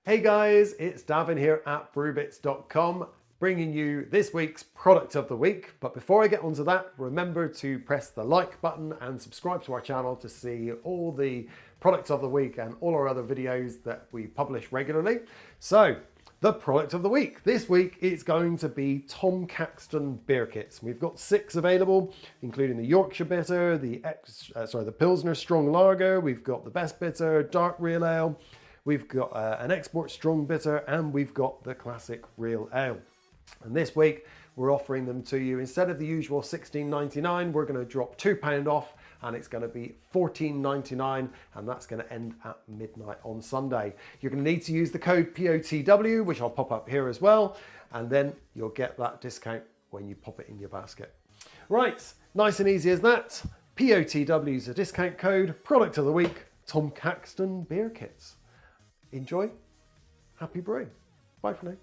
Hey guys, it's Davin here at brewbits.com, bringing you this week's product of the week. But before I get onto that, remember to press the like button and subscribe to our channel to see all the products of the week and all our other videos that we publish regularly. So, the product of the week. This week it's going to be Tom Caxton Beer Kits. We've got 6 available, including the Yorkshire Bitter, the Pilsner Strong Lager, we've got the Best Bitter, Dark Real Ale, we've got an Export Strong Bitter, and we've got the Classic Real Ale. And this week we're offering them to you, instead of the usual $16.99, we're going to drop £2 off, and it's going to be $14.99, and that's going to end at midnight on Sunday. You're going to need to use the code POTW, which I'll pop up here as well, and then you'll get that discount when you pop it in your basket. Right, nice and easy as that. POTW is a discount code. Product of the week, Tom Caxton Beer Kits. Enjoy, happy brewing. Bye for now.